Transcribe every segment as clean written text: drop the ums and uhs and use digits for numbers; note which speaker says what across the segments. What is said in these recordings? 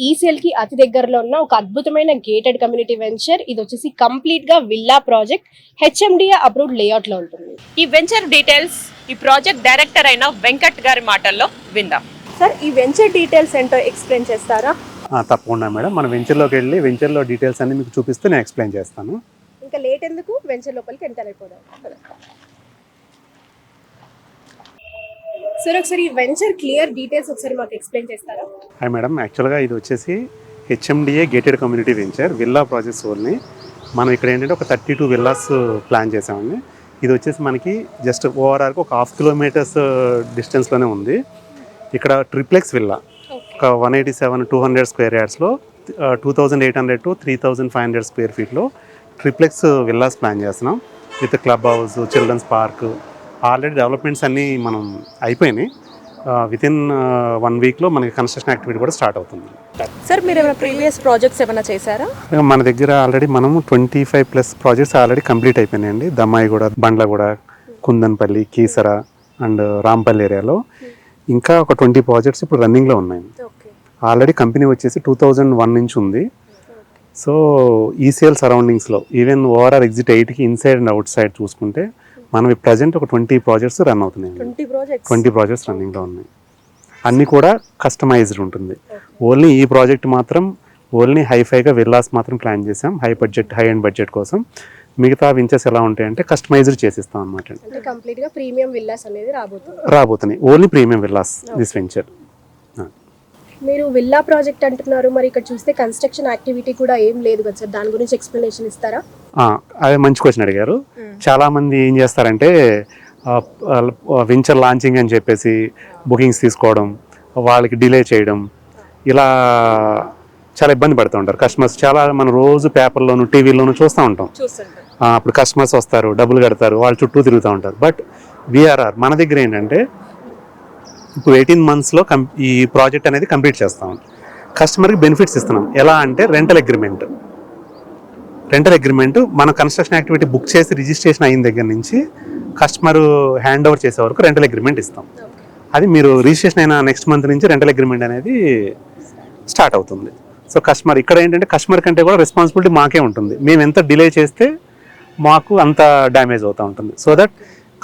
Speaker 1: ECL కి అతి దగ్గరలో ఉన్న ఒక అద్భుతమైన గేటెడ్ కమ్యూనిటీ వెంచర్. ఇది వచ్చేసి కంప్లీట్ గా villa project, HMDA approved layout లో ఉంటుంది.
Speaker 2: ఈ వెంచర్ డీటెయిల్స్ ఈ ప్రాజెక్ట్ డైరెక్టర్ అయిన వెంకట్ గారి మాటల్లో విందాం.
Speaker 1: సార్, ఈ వెంచర్ డీటెయిల్స్ ఏంటో ఎక్స్ప్లెయిన్ చేస్తారా?
Speaker 3: తప్పకుండా మేడం. మన వెంచర్లోకి వెళ్ళి వెంచర్లో డీటెయిల్స్ అన్ని మీకు చూపిస్తే నేను ఎక్స్ప్లెయిన్ చేస్తాను.
Speaker 1: ఇంకా లేట్ ఎందుకు, వెంచర్ లోపలికి ఎంటర్ అయిపోదాం. సార్, ఒకసారి ఈ వెంచర్ క్లియర్ డీటెయిల్స్ ఒకసారి మాకు ఎక్స్ప్లెయిన్ చేస్తారా?
Speaker 3: హాయ్ మేడం, యాక్చువల్గా ఇది వచ్చేసి HMDA gated community venture villa projects only. మనం ఇక్కడ ఏంటంటే ఒక 32 విల్లాస్ ప్లాన్ చేసామండి. ఇది వచ్చేసి మనకి జస్ట్ ఓవరాల్గా ఒక 1/2 కిలోమీటర్స్ డిస్టెన్స్లోనే ఉంది. ఇక్కడ ట్రిప్లెక్స్ విల్లా ఒక 187 200 స్క్వేర్ యార్డ్స్లో 2800 to 3500 స్క్వేర్ ఫీట్లో ట్రిప్లెక్స్ విల్లాస్ ప్లాన్ చేస్తున్నాం. With club house, children's park. Already developments అన్నీ మనం అయిపోయినాయి. వితిన్ 1 వీక్లో మనకి కన్స్ట్రక్షన్ యాక్టివిటీ కూడా స్టార్ట్ అవుతుంది.
Speaker 1: సార్, మీరు ఏమైనా ప్రీవియస్ ప్రాజెక్ట్స్ ఏమైనా చేశారా?
Speaker 3: మన దగ్గర ఆల్రెడీ మనం 25+ ప్రాజెక్ట్స్ ఆల్రెడీ కంప్లీట్ అయిపోయినాయండి. దమ్మాయిగూడ, బండ్లగూడ, కుందన్పల్లి, కీసర అండ్ రాంపల్లి ఏరియాలో. ఇంకా ఒక 20 ప్రాజెక్ట్స్ ఇప్పుడు రన్నింగ్లో ఉన్నాయి. ఆల్రెడీ కంపెనీ వచ్చేసి 2001 నుంచి ఉంది. సో ఈసీఎల్ సరౌండింగ్స్లో ఈవెన్ ఓఆర్ఆర్ ఎగ్జిట్ 8కి ఇన్సైడ్ అండ్ అవుట్ సైడ్ చూసుకుంటే మనం ప్రజెంట్ ఒక 20 ప్రాజెక్ట్స్ రన్ అవుతున్నాయి. 20 ప్రాజెక్ట్స్ రన్నింగ్లో ఉన్నాయి. అన్నీ కూడా కస్టమైజ్డ్ ఉంటుంది. ఓన్లీ ఈ ప్రాజెక్ట్ మాత్రం ఓన్లీ హైఫైగా విల్లాస్ మాత్రం ప్లాన్ చేసాం, హై అండ్ బడ్జెట్ కోసం. మిగతా వెంచర్స్ ఎలా ఉంటాయంటే కస్టమైజ్డ్ చేసిస్తాం అనమాట.
Speaker 1: కంప్లీట్గా ప్రీమియం విల్లాస్ అనేది
Speaker 3: రాబోతున్నాయి. Only premium villas this venture.
Speaker 1: మీరు విల్లా ప్రాజెక్ట్ అంటున్నారు, మరి ఇక్కడ చూస్తే కన్స్ట్రక్షన్ యాక్టివిటీ కూడా ఏం లేదు కదా సార్, దాని గురించి ఎక్స్ప్లెనేషన్ ఇస్తారా?
Speaker 3: అదే మంచి క్వశ్చన్ అడిగారు. చాలా మంది ఏం చేస్తారంటే వెంచర్ లాంచింగ్ అని చెప్పేసి బుకింగ్స్ తీసుకోవడం, వాళ్ళకి డిలే చేయడం, ఇలా చాలా ఇబ్బంది పడుతూ ఉంటారు కస్టమర్స్. చాలా మనం రోజు పేపర్లోను టీవీలోను చూస్తూ ఉంటాం. అప్పుడు కస్టమర్స్ వస్తారు, డబ్బులు కడతారు, వాళ్ళు చుట్టూ తిరుగుతూ ఉంటారు. బట్ విఆర్ఆర్ మన దగ్గర ఏంటంటే ఇప్పుడు 18 monthsలో ఈ ప్రాజెక్ట్ అనేది కంప్లీట్ చేస్తాం. కస్టమర్కి బెనిఫిట్స్ ఇస్తున్నాం. ఎలా అంటే రెంటల్ అగ్రిమెంట్ మనం కన్స్ట్రక్షన్ యాక్టివిటీ బుక్ చేసి రిజిస్ట్రేషన్ అయిన దగ్గర నుంచి కస్టమర్ హ్యాండ్ ఓవర్ చేసే వరకు రెంటల్ అగ్రిమెంట్ ఇస్తాం. అది మీరు రిజిస్ట్రేషన్ అయిన నెక్స్ట్ మంత్ నుంచి రెంటల్ అగ్రిమెంట్ అనేది స్టార్ట్ అవుతుంది. సో కస్టమర్ ఇక్కడ ఏంటంటే కస్టమర్ కంటే కూడా రెస్పాన్సిబిలిటీ మాకే ఉంటుంది. మేము ఎంత డిలే చేస్తే మాకు అంత డ్యామేజ్ అవుతూ ఉంటుంది. సో దట్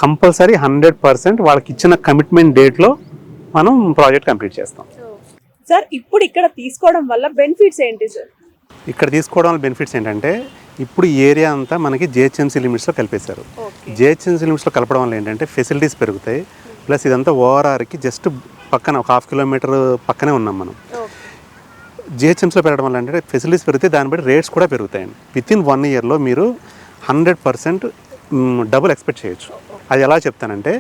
Speaker 3: కంపల్సరీ 100% వాళ్ళకి ఇచ్చిన కమిట్మెంట్ డేట్లో మనం ప్రాజెక్ట్ కంప్లీట్ చేస్తాం.
Speaker 1: సార్, ఇప్పుడు ఇక్కడ తీసుకోవడం వల్ల బెనిఫిట్స్ ఏంటి సార్?
Speaker 3: ఇక్కడ తీసుకోవడం వల్ల బెనిఫిట్స్ ఏంటంటే ఇప్పుడు ఈ ఏరియా అంతా మనకి జిహెచ్ఎంసీ లిమిట్స్లో కలిపేశారు. జిహెచ్ఎంసీ లిమిట్స్లో కలపడం వల్ల ఏంటంటే ఫెసిలిటీస్ పెరుగుతాయి. ప్లస్ ఇదంతా ఓఆర్ఆర్కి జస్ట్ పక్కన ఒక 1/2 కిలోమీటర్ పక్కనే ఉన్నాం మనం. జిహెచ్ఎంసీలో పెరగడం వల్ల అంటే ఫెసిలిటీస్ పెరిగితే దాన్ని బట్టి రేట్స్ కూడా పెరుగుతాయండి. వితిన్ 1 yearలో మీరు 100% డబుల్ ఎక్స్పెక్ట్ చేయొచ్చు. అది ఎలా చెప్తానంటే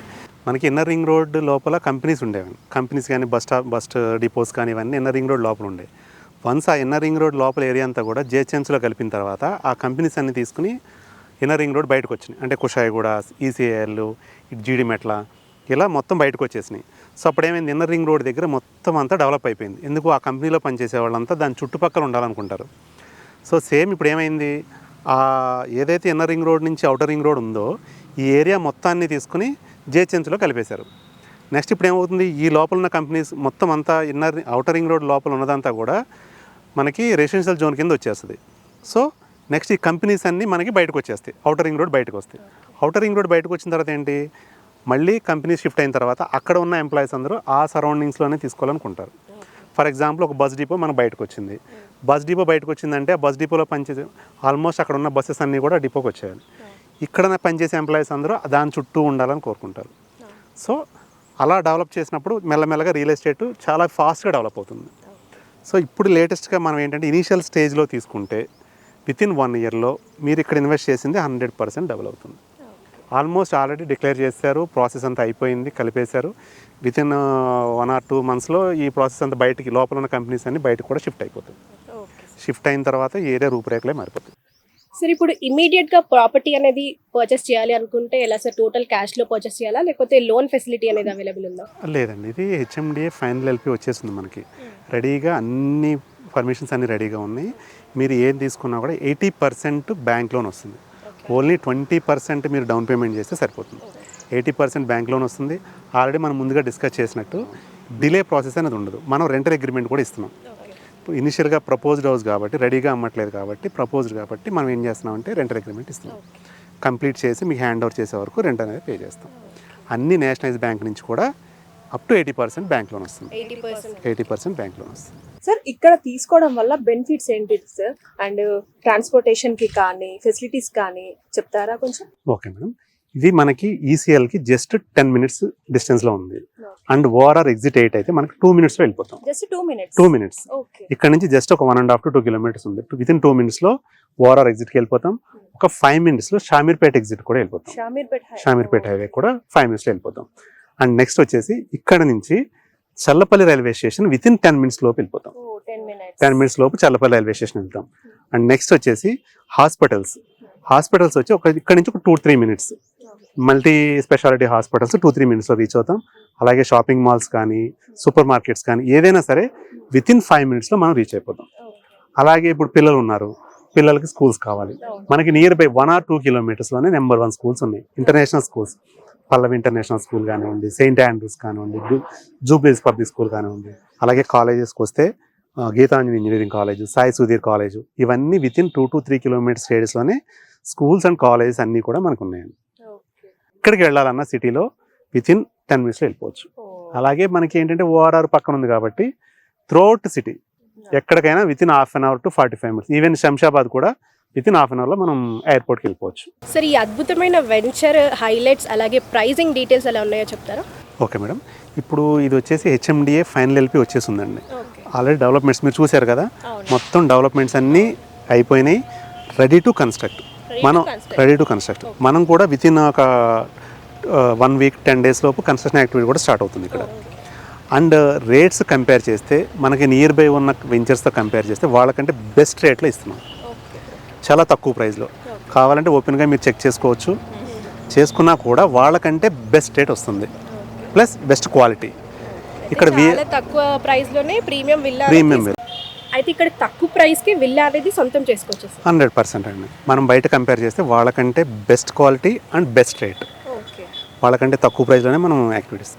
Speaker 3: మనకి ఇన్నర్ రింగ్ రోడ్ లోపల కంపెనీస్ ఉండేవి. కంపెనీస్ కానీ బస్ డిపోస్ కానీ ఇవన్నీ ఇన్నర్ రింగ్ రోడ్ లోపల ఉండే. వన్స్ ఆ ఇన్నర్ రింగ్ రోడ్ లోపల ఏరియా అంతా కూడా జిహెచ్ఎంసీలో కలిపిన తర్వాత ఆ కంపెనీస్ అన్ని తీసుకుని ఇన్నర్ రింగ్ రోడ్ బయటకు వచ్చినాయి. అంటే కుషాయిగూడ, ఈసీఐఎల్, జీడిమెట్ల ఇలా మొత్తం బయటకు వచ్చేసినాయి. సో అప్పుడు ఏమైంది, ఇన్నర్ రింగ్ రోడ్ దగ్గర మొత్తం అంతా డెవలప్ అయిపోయింది. ఎందుకు, ఆ కంపెనీలో పనిచేసే వాళ్ళంతా దాని చుట్టుపక్కల ఉండాలనుకుంటారు. సో సేమ్ ఇప్పుడు ఏమైంది, ఏదైతే ఇన్నర్ రింగ్ రోడ్ నుంచి అవుటర్ రింగ్ రోడ్ ఉందో ఈ ఏరియా మొత్తాన్ని తీసుకుని జిహెచ్ఎంసీలో కలిపేశారు. నెక్స్ట్ ఇప్పుడు ఏమవుతుంది, ఈ లోపల ఉన్న కంపెనీస్ మొత్తం అంతా అవుటర్ రింగ్ రోడ్ లోపల ఉన్నదంతా కూడా మనకి రెసిడెన్షియల్ జోన్ కింద వచ్చేస్తుంది. సో నెక్స్ట్ ఈ కంపెనీస్ అన్నీ మనకి బయటకు వచ్చేస్తాయి, అవుటర్ రింగ్ రోడ్ బయటకు వస్తాయి. అవుటర్ రింగ్ రోడ్ బయటకు వచ్చిన తర్వాత ఏంటి, మళ్ళీ కంపెనీ షిఫ్ట్ అయిన తర్వాత అక్కడ ఉన్న ఎంప్లాయీస్ అందరూ ఆ సరౌండింగ్స్లోనే తీసుకోవాలనుకుంటారు. ఫర్ ఎగ్జాంపుల్ ఒక బస్ డిపో మనకు బయటకు వచ్చింది. బస్ డిపో బయటకు వచ్చిందంటే ఆ బస్ డిపోలో పనిచేసే ఆల్మోస్ట్ అక్కడ ఉన్న బస్సెస్ అన్నీ కూడా డిపోకి వచ్చేయాలి. ఇక్కడ పనిచేసే ఎంప్లాయీస్ అందరూ దాని చుట్టూ ఉండాలని కోరుకుంటారు. సో అలా డెవలప్ చేసినప్పుడు మెల్లమెల్లగా రియల్ ఎస్టేట్ చాలా ఫాస్ట్గా డెవలప్ అవుతుంది. సో ఇప్పుడు లేటెస్ట్గా మనం ఏంటంటే ఇనీషియల్ స్టేజ్లో తీసుకుంటే వితిన్ 1 yearలో మీరు ఇక్కడ ఇన్వెస్ట్ చేసింది 100% డబుల్ అవుతుంది. ఆల్మోస్ట్ ఆల్రెడీ డిక్లేర్ చేశారు, ప్రాసెస్ అంతా అయిపోయింది, కలిపేశారు. వితిన్ 1 or 2 monthsలో ఈ ప్రాసెస్ అంతా బయటికి లోపల ఉన్న కంపెనీస్ అన్ని బయటకు కూడా షిఫ్ట్ అయిపోతుంది. షిఫ్ట్ అయిన తర్వాత ఈ ఏరియా రూపురేఖలే మారిపోతుంది.
Speaker 1: సార్, ఇప్పుడు ఇమీడియట్ గా ప్రాపర్టీ అనేది పర్చేస్ చేయాలి అనుకుంటే ఎలా సార్, టోటల్ క్యాష్ లో పర్చేస్ చేయాలా లేకపోతే లోన్ ఫెసిలిటీ అనేది అవైలబుల్ ఉందా?
Speaker 3: లేదండి, ఇది హెచ్ఎండిఏ ఫైనల్ ఎల్పీ వచ్చేసింది మనకి రెడీగా, అన్ని పర్మిషన్స్ అన్ని రెడీగా ఉన్నాయి. మీరు ఏం తీసుకున్నా కూడా 80% బ్యాంక్ లోన్ వస్తుంది. ఓన్లీ 20% మీరు డౌన్ పేమెంట్ చేస్తే సరిపోతుంది. 80% బ్యాంక్ లోన్ వస్తుంది. ఆల్రెడీ మనం ముందుగా డిస్కస్ చేసినట్టు డిలే ప్రాసెస్ అనేది ఉండదు. మనం రెంటల్ అగ్రిమెంట్ కూడా ఇస్తున్నాం. ఇనిషియల్గా ప్రపోజ్డ్ హౌస్ కాబట్టి రెడీగా అమ్మట్లేదు కాబట్టి ప్రపోజ్డ్ కాబట్టి మనం ఏం చేస్తున్నామంటే రెంటల్ అగ్రిమెంట్ ఇస్తున్నాం. కంప్లీట్ చేసి మీకు హ్యాండ్ ఓవర్ చేసే వరకు రెంట్ అనేది పే చేస్తాం. అన్ని నేషనలైజ్ బ్యాంక్ నుంచి కూడా అప్ టు 80% బ్యాంక్ లోన్ వస్తుంది. 80% బ్యాంక్ లోన్ వస్తుంది.
Speaker 4: సార్ ఇక్కడ తీసుకోవడం వల్ల బెనిఫిట్స్ ఏంటి సార్? అండ్ ట్రాన్స్పోర్టేషన్ కి కానీ ఫెసిలిటీస్ కానీ చెప్తారా కొంచెం?
Speaker 3: ఓకే మేడం, ఇది మనకి ఈసీఎల్కి జస్ట్ 10 minutes డిస్టెన్స్లో ఉంది. అండ్ ఓఆర్ఆర్ ఎగ్జిట్ 8 అయితే మనకి 2 minutesలో వెళ్ళిపోతాం.
Speaker 4: Just 2 minutes.
Speaker 3: ఓకే. ఇక్కడ నుంచి జస్ట్ ఒక 1.5 to 2 kilometers ఉంది. వితిన్ 2 minutesలో ఓఆర్ఆర్ ఎగ్జిట్కి వెళ్ళిపోతాం. ఒక 5 minutesలో షామీర్పేట ఎగ్జిట్ కూడా వెళ్ళిపోతాం. షామీర్పేట హైవే కూడా 5 minutesలో వెళ్ళిపోతాం. అండ్ నెక్స్ట్ వచ్చేసి ఇక్కడ నుంచి Challapalli railway station within 10 minutes లోపు వెళ్ళిపోతాం. 10 minutes లోపు చల్లపల్లి రైల్వే స్టేషన్ వెళ్తాం. అండ్ నెక్స్ట్ వచ్చేసి హాస్పిటల్స్ వచ్చి ఇక్కడ నుంచి ఒక 2-3 minutes. మల్టీ స్పెషాలిటీ హాస్పిటల్స్ 2-3 minutesలో రీచ్ అవుతాం. అలాగే షాపింగ్ మాల్స్ కానీ సూపర్ మార్కెట్స్ కానీ ఏదైనా సరే వితిన్ 5 minutesలో మనం రీచ్ అయిపోతాం. అలాగే ఇప్పుడు పిల్లలు ఉన్నారు, పిల్లలకి స్కూల్స్ కావాలి, మనకి నియర్ బై 1 or 2 kilometersలోనే నెంబర్ 1 స్కూల్స్ ఉన్నాయి. International schools, Pallavi international school కానివ్వండి, సెయింట్ ఆండ్రూస్ కానివ్వండి, జూబ్లీస్ పబ్లిక్ స్కూల్ కానివ్వండి. అలాగే కాలేజెస్కి వస్తే Gitanjali engineering college, Sai Sudheer college, ఇవన్నీ వితిన్ 2 to 3 kilometers రేడియస్లోనే స్కూల్స్ అండ్ కాలేజెస్ అన్నీ కూడా మనకు ఉన్నాయండి. ఇక్కడికి వెళ్ళాలన్న సిటీలో వితిన్ 10 minutesలో వెళ్ళిపోవచ్చు. అలాగే మనకి ఏంటంటే ఓఆర్ఆర్ పక్కన ఉంది కాబట్టి త్రూఅవుట్ సిటీ ఎక్కడికైనా within 1/2 hour to 45 minutes. Even Shamshabad కూడా వితిన్ 1/2 hourలో మనం ఎయిర్పోర్ట్కి వెళ్ళిపోవచ్చు.
Speaker 1: సార్, ఈ అద్భుతమైన వెంచర్ హైలైట్స్ అలాగే ప్రైజింగ్ డీటెయిల్స్ ఎలా ఉన్నాయో చెప్తారా?
Speaker 3: ఓకే మేడం, ఇప్పుడు ఇది వచ్చేసి హెచ్ఎండిఏ ఫైనల్ ఎల్పి వచ్చేసిందండి. ఆల్రెడీ డెవలప్మెంట్స్ మీరు చూశారు కదా, మొత్తం డెవలప్మెంట్స్ అన్నీ అయిపోయినాయి. Ready to construct. మనం కూడా వితిన్ ఒక 1 week 10 days లోపు కన్స్ట్రక్షన్ యాక్టివిటీ కూడా స్టార్ట్ అవుతుంది ఇక్కడ. అండ్ రేట్స్ కంపేర్ చేస్తే మనకి నియర్ బై ఉన్న వెంచర్స్తో కంపేర్ చేస్తే వాళ్ళకంటే బెస్ట్ రేట్లో ఇస్తున్నాం, చాలా తక్కువ ప్రైస్లో. కావాలంటే ఓపెన్గా మీరు చెక్ చేసుకోవచ్చు. చేసుకున్నా కూడా వాళ్ళకంటే బెస్ట్ రేట్ వస్తుంది, ప్లస్ బెస్ట్ క్వాలిటీ. ఇక్కడ
Speaker 1: తక్కువ ప్రైస్లోనే ప్రీమియం విల్లా. అయితే ఇక్కడ తక్కువ ప్రైస్కి విల్లా అనేది సొంతం చేసుకోవచ్చు.
Speaker 3: 100% అండి. మనం బయట కంపేర్ చేస్తే వాళ్ళకంటే best quality and best rate, వాళ్ళకంటే తక్కువ ప్రైస్లోనే మనం యాక్టివిటీస్.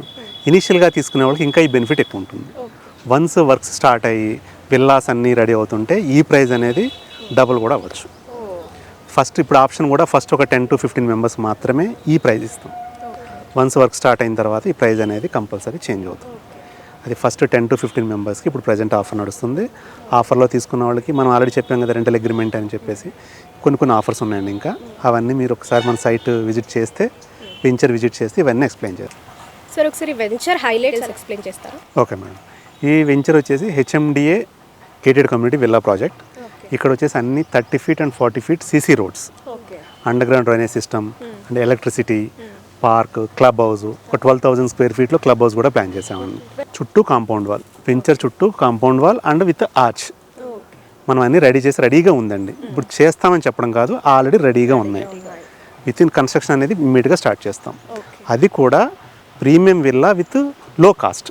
Speaker 3: ఇనీషియల్గా తీసుకునే వాళ్ళకి ఇంకా ఈ బెనిఫిట్ ఎక్కువ ఉంటుంది. వన్స్ వర్క్స్ స్టార్ట్ అయ్యి విల్లాస్ అన్నీ రెడీ అవుతుంటే ఈ ప్రైస్ అనేది డబుల్ కూడా అవ్వచ్చు. ఫస్ట్ ఇప్పుడు ఆప్షన్ కూడా ఫస్ట్ ఒక 10 to 15 members మాత్రమే ఈ ప్రైస్ ఇస్తాం. వన్స్ వర్క్ స్టార్ట్ అయిన తర్వాత ఈ ప్రైస్ అనేది కంపల్సరీ చేంజ్ అవుతుంది. అది ఫస్ట్ 10 to 15 members ఇప్పుడు ప్రజెంట్ ఆఫర్ నడుస్తుంది. ఆఫర్లో తీసుకున్న వాళ్ళకి మనం ఆల్రెడీ చెప్పాం కదా రెంటల్ అగ్రిమెంట్ అని చెప్పేసి, కొన్ని ఆఫర్స్ ఉన్నాయండి. ఇంకా అవన్నీ మీరు ఒకసారి మన సైట్ విజిట్ చేస్తే, వెంచర్ విజిట్ చేస్తే ఇవన్నీ ఎక్స్ప్లెయిన్ చేస్తాం.
Speaker 1: సార్, ఒకసారి వెంచర్ హైలైట్స్ ఎక్స్ప్లెయిన్ చేస్తారా?
Speaker 3: ఓకే మేడం, ఈ వెంచర్ వచ్చేసి HMDA gated community villa project. ఇక్కడ వచ్చేసి అన్ని 30 feet and 40 feet CC roads, under ground drainage system and electricity, park, club house, ఒక 12,000 square feetలో క్లబ్ హౌస్ కూడా ప్లాన్ చేసామండి. చుట్టూ కాంపౌండ్ వాల్, వెంచర్ చుట్టూ compound wall and with arch మనం అన్నీ రెడీగా ఉందండి. ఇప్పుడు చేస్తామని చెప్పడం కాదు, ఆల్రెడీ రెడీగా ఉన్నాయి. విత్ ఇన్ కన్స్ట్రక్షన్ అనేది ఇమ్మీడియట్గా స్టార్ట్ చేస్తాం. అది కూడా ప్రీమియం విల్లా విత్ లో కాస్ట్.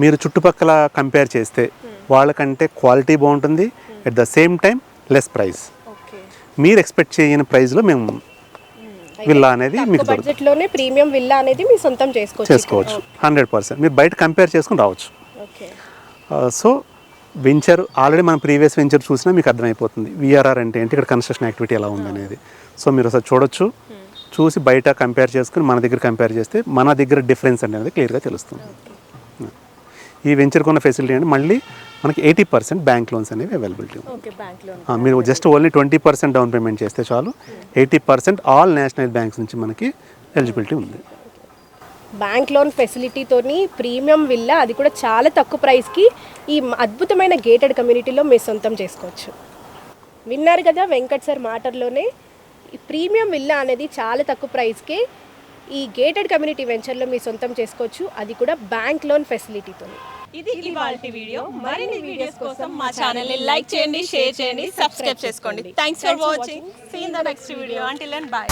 Speaker 3: మీరు చుట్టుపక్కల కంపేర్ చేస్తే వాళ్ళకంటే క్వాలిటీ బాగుంటుంది, at the same time less price. మీరు ఎక్స్పెక్ట్ చేయని ప్రైస్లో మేము విల్లా అనేది మీకు
Speaker 1: బడ్జెట్లోనే ప్రీమియం విల్లా అనేది మీ సొంతం చేసుకోవచ్చు.
Speaker 3: 100% మీరు బయట కంపేర్ చేసుకుని రావచ్చు. సో వెంచర్ ఆల్రెడీ మనం ప్రీవియస్ వెంచర్ చూసినా మీకు అర్థమైపోతుంది విఆర్ఆర్ అంటే ఏంటి, ఇక్కడ కన్స్ట్రక్షన్ యాక్టివిటీ ఎలా ఉంది అనేది. సో మీరు ఒకసారి చూడొచ్చు, చూసి బయట కంపేర్ చేసుకుని మన దగ్గర కంపేర్ చేస్తే మన దగ్గర డిఫరెన్స్ అనేది క్లియర్గా తెలుస్తుంది. ఈ వెంచర్కి ఉన్న ఫెసిలిటీ అంటే మళ్ళీ మనకి 80% బ్యాంక్ లోన్స్ అనేవి అవైలబిలిటీ ఉంది. మీరు జస్ట్ ఓన్లీ 20% డౌన్ పేమెంట్ చేస్తే చాలు, 80% ఆల్ నేషనల్ బ్యాంక్స్ నుంచి మనకి ఎలిజిబిలిటీ ఉంది.
Speaker 1: బ్యాంక్ లోన్ ఫెసిలిటీతోని ప్రీమియం విల్లా, అది కూడా చాలా తక్కువ ప్రైస్కి ఈ అద్భుతమైన గేటెడ్ కమ్యూనిటీలో మీరు సొంతం చేసుకోవచ్చు. విన్నారు కదా వెంకట్ సార్ మాటల్లోనే, ఈ ప్రీమియం విల్లా అనేది చాలా తక్కువ ప్రైస్కి ఈ గేటెడ్ కమ్యూనిటీ వెంచర్లో మీరు సొంతం చేసుకోవచ్చు, అది కూడా బ్యాంక్ లోన్ ఫెసిలిటీతో.
Speaker 2: ఇది ఇవాల్టి వీడియో. మరిన్ని వీడియోస్ కోసం మా ఛానల్ ని లైక్ చేయండి, షేర్ చేయండి, సబ్స్క్రైబ్ చేసుకోండి. Thanks for watching. See in the next video. Until then by.